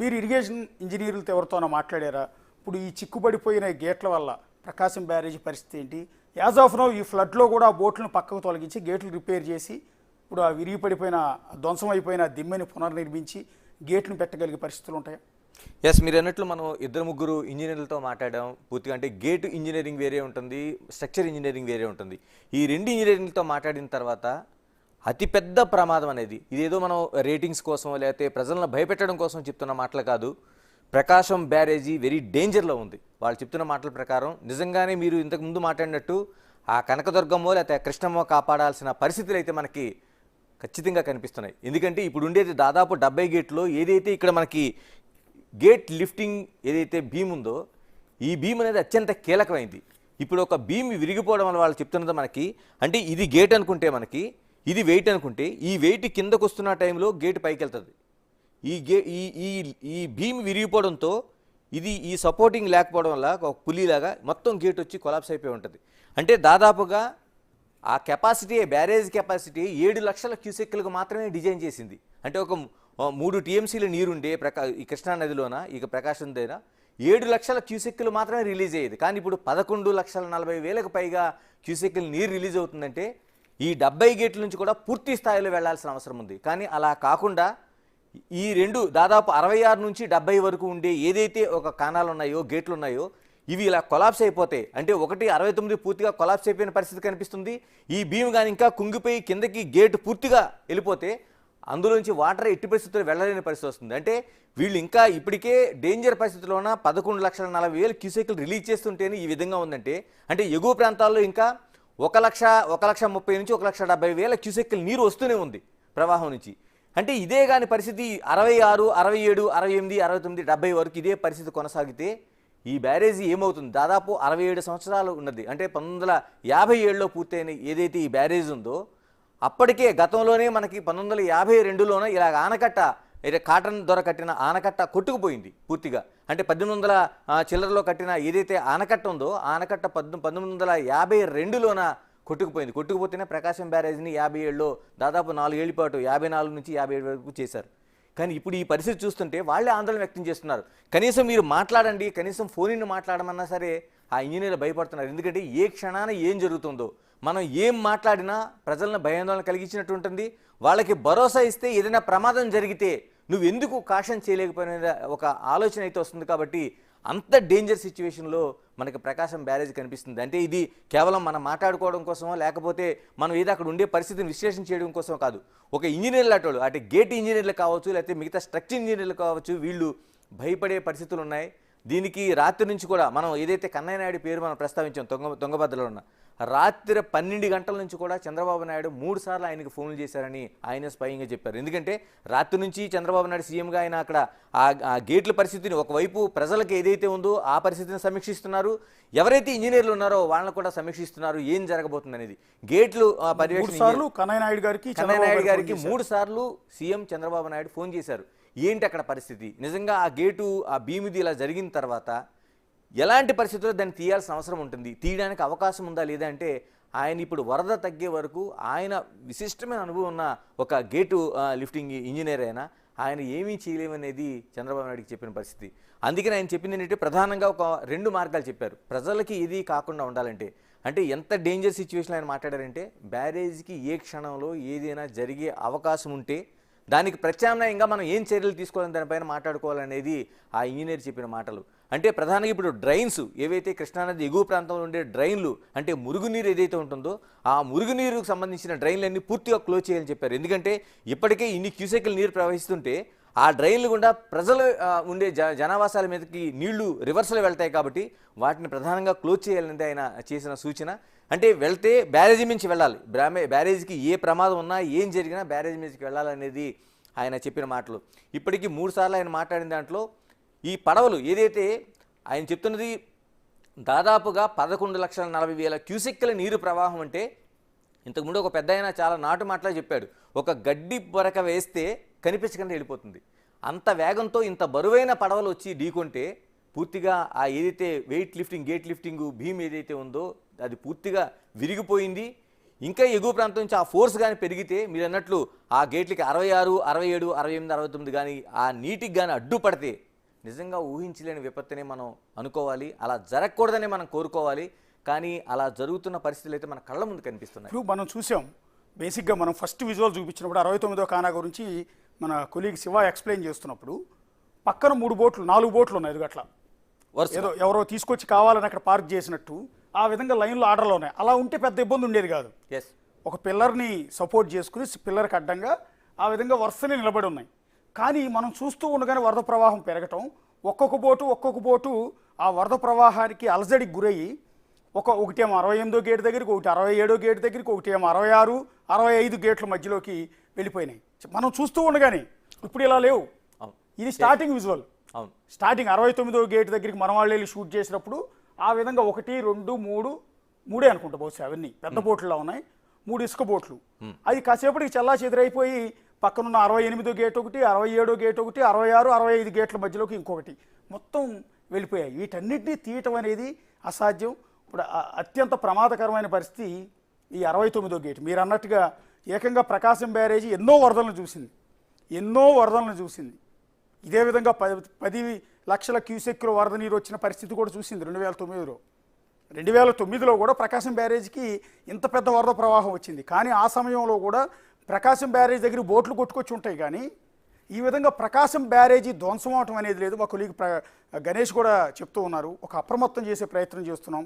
మీరు ఇరిగేషన్ ఇంజనీర్లతో ఎవరితోనో మాట్లాడారా? ఇప్పుడు ఈ చిక్కుబడిపోయిన గేట్ల వల్ల ప్రకాశం బ్యారేజీ పరిస్థితి ఏంటి? యాజ్ ఆఫ్ నౌ ఈ ఫ్లడ్లో కూడా బోట్లను పక్కకు తొలగించి గేట్లు రిపేర్ చేసి ఇప్పుడు ఆ విరిగిపడిపోయిన ధ్వంసం అయిపోయిన దిమ్మెని పునర్నిర్మించి గేట్లను పెట్టగలిగే పరిస్థితులు ఉంటాయా? ఎస్, మీరు అన్నట్లు మనం ఇద్దరు ముగ్గురు ఇంజనీర్లతో మాట్లాడాం పూర్తిగా. అంటే గేట్ ఇంజనీరింగ్ వేరే ఉంటుంది, స్ట్రక్చర్ ఇంజనీరింగ్ వేరే ఉంటుంది. ఈ రెండు ఇంజనీరింగ్తో మాట్లాడిన తర్వాత అతిపెద్ద ప్రమాదం అనేది ఇదేదో మనం రేటింగ్స్ కోసం లేకపోతే ప్రజలను భయపెట్టడం కోసం చెప్తున్న మాటలు కాదు. ప్రకాశం బ్యారేజీ వెరీ డేంజర్లో ఉంది. వాళ్ళు చెప్తున్న మాటల ప్రకారం నిజంగానే మీరు ఇంతకుముందు మాట్లాడినట్టు ఆ కనకదుర్గమ్మో లేకపోతే కృష్ణమ్మో కాపాడాల్సిన పరిస్థితులు అయితే మనకి ఖచ్చితంగా కనిపిస్తున్నాయి. ఎందుకంటే ఇప్పుడు ఉండేది దాదాపు 70 గేట్లు. ఏదైతే ఇక్కడ మనకి గేట్ లిఫ్టింగ్ ఏదైతే బీమ్ ఉందో ఈ బీమ్ అనేది అత్యంత కీలకమైంది. ఇప్పుడు ఒక బీమ్ విరిగిపోవడం వల్ల వాళ్ళు చెప్తున్నది మనకి, అంటే ఇది గేట్ అనుకుంటే మనకి ఇది వెయిట్ అనుకుంటే ఈ వెయిట్ కిందకు వస్తున్న టైంలో గేట్ పైకి వెళ్తుంది. ఈ బీమ్ విరిగిపోవడంతో ఇది ఈ సపోర్టింగ్ లేకపోవడం వల్ల ఒక పులిలాగా మొత్తం గేట్ వచ్చి కొలాప్స్ అయిపోయి ఉంటుంది. అంటే దాదాపుగా ఆ కెపాసిటీ బ్యారేజ్ కెపాసిటీ 7 లక్షల క్యూసెక్లకు మాత్రమే డిజైన్ చేసింది. అంటే ఒక 3 టీఎంసీల నీరుండే ఈ కృష్ణానదిలోన ఇక ప్రకాశం దగ్గర 7 లక్షల క్యూసెక్కులు మాత్రమే రిలీజ్ అయ్యేది. కానీ ఇప్పుడు 11,40,000 పైగా క్యూసెక్కులు నీరు రిలీజ్ అవుతుందంటే ఈ 70 గేట్ల నుంచి కూడా పూర్తి స్థాయిలో వెళ్లాల్సిన అవసరం ఉంది. కానీ అలా కాకుండా ఈ రెండు దాదాపు 66 నుంచి 70 వరకు ఉండే ఏదైతే ఒక కానాలు ఉన్నాయో గేట్లు ఉన్నాయో ఇవి ఇలా కొలాప్స్ అయిపోతాయి. అంటే 69 పూర్తిగా కొలాప్స్ అయిపోయిన పరిస్థితి కనిపిస్తుంది. ఈ బీమ్ కానీ ఇంకా కుంగిపోయి కిందకి గేట్ పూర్తిగా వెళ్ళిపోతే అందులోంచి వాటర్ ఎట్టి పరిస్థితుల్లో వెళ్ళలేని పరిస్థితి వస్తుంది. అంటే వీళ్ళు ఇంకా ఇప్పటికే డేంజర్ పరిస్థితుల్లోన 11,40,000 క్యూసెక్లు రిలీజ్ చేస్తుంటేనే ఈ విధంగా ఉందంటే అంటే ఎగువ ప్రాంతాల్లో ఇంకా 1,30,000 నుంచి 1,70,000 క్యూసెక్లు నీరు వస్తూనే ఉంది ప్రవాహం నుంచి. అంటే ఇదే కానీ పరిస్థితి 66, 67, 68, 69, 70 వరకు ఇదే పరిస్థితి కొనసాగితే ఈ బ్యారేజీ ఏమవుతుంది? దాదాపు 67 సంవత్సరాలు ఉన్నది. అంటే 1957లో పూర్తయిన ఏదైతే ఈ బ్యారేజ్ ఉందో అప్పటికే గతంలోనే మనకి 1952లోనే ఇలా ఆనకట్ట కాటన్ దొర కట్టిన ఆనకట్ట కొట్టుకుపోయింది పూర్తిగా. అంటే 1800 చిల్లరలో కట్టిన ఏదైతే ఆనకట్ట ఉందో ఆనకట్ట 1952లోన కొట్టుకుపోయింది. కొట్టుకుపోతేనే ప్రకాశం బ్యారేజ్ని 57లో దాదాపు 4 ఏళ్ల పాటు 54 నుంచి 57 వరకు చేశారు. కానీ ఇప్పుడు ఈ పరిస్థితి చూస్తుంటే వాళ్ళే ఆందోళన వ్యక్తం చేస్తున్నారు. కనీసం మీరు మాట్లాడండి, కనీసం ఫోన్ మాట్లాడమన్నా సరే ఆ ఇంజనీర్లు భయపడుతున్నారు. ఎందుకంటే ఏ క్షణాన ఏం జరుగుతుందో మనం ఏం మాట్లాడినా ప్రజలను భయాందోళన కలిగించినట్టు ఉంటుంది. వాళ్ళకి భరోసా ఇస్తే ఏదైనా ప్రమాదం జరిగితే నువ్వు ఎందుకు కాషన్ చేయలేకపోయిన ఒక ఆలోచన అయితే వస్తుంది. కాబట్టి అంత డేంజర్ సిచ్యువేషన్లో మనకి ప్రకాశం బ్యారేజ్ కనిపిస్తుంది. అంటే ఇది కేవలం మనం మాట్లాడుకోవడం కోసమో లేకపోతే మనం ఏదో అక్కడ ఉండే పరిస్థితిని విశ్లేషణ చేయడం కోసమో కాదు. ఒక ఇంజనీర్లు అటోళ్ళు అంటే గేట్ ఇంజనీర్లు కావచ్చు లేకపోతే మిగతా స్ట్రక్చర్ ఇంజనీర్లు కావచ్చు వీళ్ళు భయపడే పరిస్థితులు ఉన్నాయి. దీనికి రాత్రి నుంచి కూడా మనం ఏదైతే కన్నయ్య నాయుడు పేరు మనం ప్రస్తావించాం తుంగభద్రలో ఉన్న రాత్రి 12 గంటల నుంచి కూడా చంద్రబాబు నాయుడు 3 సార్లు ఆయనకు ఫోన్లు చేశారని ఆయన స్వయంగా చెప్పారు. ఎందుకంటే రాత్రి నుంచి చంద్రబాబు నాయుడు సీఎంగా ఆయన అక్కడ ఆ గేట్ల పరిస్థితిని ఒకవైపు ప్రజలకు ఏదైతే ఉందో ఆ పరిస్థితిని సమీక్షిస్తున్నారు, ఎవరైతే ఇంజనీర్లు ఉన్నారో వాళ్ళని కూడా సమీక్షిస్తున్నారు ఏం జరగబోతుంది అనేది. గేట్లు పర్యవేక్షణ కన్నయ్య నాయుడు గారికి 3 సార్లు సీఎం చంద్రబాబు నాయుడు ఫోన్ చేశారు. ఏంటి అక్కడ పరిస్థితి, నిజంగా ఆ గేటు ఆ భీమిది ఇలా జరిగిన తర్వాత ఎలాంటి పరిస్థితుల్లో దాన్ని తీయాల్సిన అవసరం ఉంటుంది, తీయడానికి అవకాశం ఉందా లేదా అంటే ఆయన ఇప్పుడు వరద తగ్గే వరకు ఆయన విశిష్టమైన అనుభవం ఉన్న ఒక గేటు లిఫ్టింగ్ ఇంజనీర్ అయినా ఆయన ఏమీ చేయలేమనేది చంద్రబాబు నాయుడుకి చెప్పిన పరిస్థితి. అందుకని ఆయన చెప్పింది ఏంటంటే ప్రధానంగా ఒక 2 మార్గాలు చెప్పారు ప్రజలకి ఏది కాకుండా ఉండాలంటే. అంటే ఎంత డేంజర్ సిచ్యువేషన్ ఆయన మాట్లాడారంటే బ్యారేజ్కి ఏ క్షణంలో ఏదైనా జరిగే అవకాశం ఉంటే దానికి ప్రత్యామ్నాయంగా మనం ఏం చర్యలు తీసుకోవాలని దానిపైన మాట్లాడుకోవాలనేది ఆ ఇంజనీర్ చెప్పిన మాటలు. అంటే ప్రధానంగా ఇప్పుడు డ్రైన్స్ ఏవైతే కృష్ణానది ఎగువ ప్రాంతంలో ఉండే డ్రైన్లు అంటే మురుగునీరు ఏదైతే ఉంటుందో ఆ మురుగునీరుకు సంబంధించిన డ్రైన్లన్నీ పూర్తిగా క్లోజ్ చేయాలని చెప్పారు. ఎందుకంటే ఇప్పటికే ఇన్ని క్యూసెక్ల నీరు ప్రవహిస్తుంటే ఆ డ్రైన్లు గుండా ప్రజలు ఉండే జనావాసాల మీదకి నీళ్లు రివర్స్లో వెళ్తాయి. కాబట్టి వాటిని ప్రధానంగా క్లోజ్ చేయాలనేది ఆయన చేసిన సూచన. అంటే వెళ్తే బ్యారేజీ నుంచి వెళ్ళాలి, బ్యారేజీకి ఏ ప్రమాదం ఉన్నా ఏం జరిగినా బ్యారేజీ మీదకి వెళ్ళాలనేది ఆయన చెప్పిన మాటలు. ఇప్పటికీ 3 సార్లు ఆయన మాట్లాడిన దాంట్లో ఈ పడవలు ఏదైతే ఆయన చెప్తున్నది దాదాపుగా 11,40,000 క్యూసెక్ల నీరు ప్రవాహం. అంటే ఇంతకుముందు ఒక పెద్ద ఆయన చాలా నాటు మాటలా చెప్పాడు, ఒక గడ్డి పొరక వేస్తే కనిపించకుండా వెళ్ళిపోతుంది. అంత వేగంతో ఇంత బరువైన పడవలు వచ్చి ఢీకొంటే పూర్తిగా ఆ ఏదైతే weight lifting gate lifting beam ఏదైతే ఉందో అది పూర్తిగా విరిగిపోయింది. ఇంకా ఎగువ ప్రాంతం నుంచి ఆ ఫోర్స్ కానీ పెరిగితే మీరు అన్నట్లు ఆ గేట్లకి 66, 67, 68, 69 కానీ ఆ నీటికి కానీ అడ్డుపడితే నిజంగా ఊహించలేని విపత్తునే మనం అనుకోవాలి. అలా జరగకూడదని మనం కోరుకోవాలి. కానీ అలా జరుగుతున్న పరిస్థితులు అయితే మన కళ్ళ ముందు కనిపిస్తున్నాయి. ఇప్పుడు మనం చూసాం, బేసిక్గా మనం ఫస్ట్ విజువల్ చూపించినప్పుడు 69వ కానా గురించి మన కొలీగ్ శివ ఎక్స్ప్లెయిన్ చేస్తున్నప్పుడు పక్కన 3 బోట్లు 4 బోట్లు ఉన్నాయి. ఎదుగట్లా ఏదో ఎవరో తీసుకొచ్చి కావాలని అక్కడ పార్క్ చేసినట్టు ఆ విధంగా లైన్లో ఆర్డర్లో ఉన్నాయి. అలా ఉంటే పెద్ద ఇబ్బంది ఉండేది కాదు. ఒక పిల్లర్ని సపోర్ట్ చేసుకుని పిల్లర్కి అడ్డంగా ఆ విధంగా వరుసనే నిలబడి ఉన్నాయి. కానీ మనం చూస్తూ ఉండగానే వరద ప్రవాహం పెరగటం, ఒక్కొక్క బోటు ఆ వరద ప్రవాహానికి అలజడికి గురయ్యి ఒకటేమో 68వ గేట్ దగ్గరికి, ఒకటి 67వ గేట్ దగ్గరికి, ఒకటేమో 66, 65 గేట్ల మధ్యలోకి వెళ్ళిపోయినాయి. మనం చూస్తూ ఉండగానే ఇప్పుడు ఇలా లేవు. ఇది స్టార్టింగ్ విజువల్. స్టార్టింగ్ 69వ గేట్ దగ్గరికి మన వాళ్ళు వెళ్ళి షూట్ చేసినప్పుడు ఆ విధంగా 1, 2, 3 అనుకుంటా బహుశా అవన్నీ పెద్ద బోట్లలో ఉన్నాయి. 3 ఇసుక బోట్లు. అది కాసేపటికి చల్లా చెదిరైపోయి పక్కనున్న 68వ గేట్ ఒకటి, 67వ గేట్ ఒకటి, 66, 65 గేట్ల మధ్యలోకి ఇంకొకటి మొత్తం వెళ్ళిపోయాయి. వీటన్నిటినీ తీయటం అనేది అసాధ్యం. ఇప్పుడు అత్యంత ప్రమాదకరమైన పరిస్థితి ఈ 69వ గేట్. మీరు అన్నట్టుగా ఏకంగా ప్రకాశం బ్యారేజీ ఎన్నో వరదలను చూసింది. ఇదే విధంగా 10 లక్షల క్యూసెక్కుల వరద నీరు వచ్చిన పరిస్థితి కూడా చూసింది 2009లో. 2009లో కూడా ప్రకాశం బ్యారేజ్కి ఇంత పెద్ద వరద ప్రవాహం వచ్చింది. కానీ ఆ సమయంలో కూడా ప్రకాశం బ్యారేజ్ దగ్గర బోట్లు కొట్టుకొచ్చి ఉంటాయి. కానీ ఈ విధంగా ప్రకాశం బ్యారేజీ ధ్వంసం అవటం అనేది లేదు. మా కొలీగ్ గణేష్ కూడా చెప్తూ ఉన్నారు. ఒక అప్రమత్తం చేసే ప్రయత్నం చేస్తున్నాం.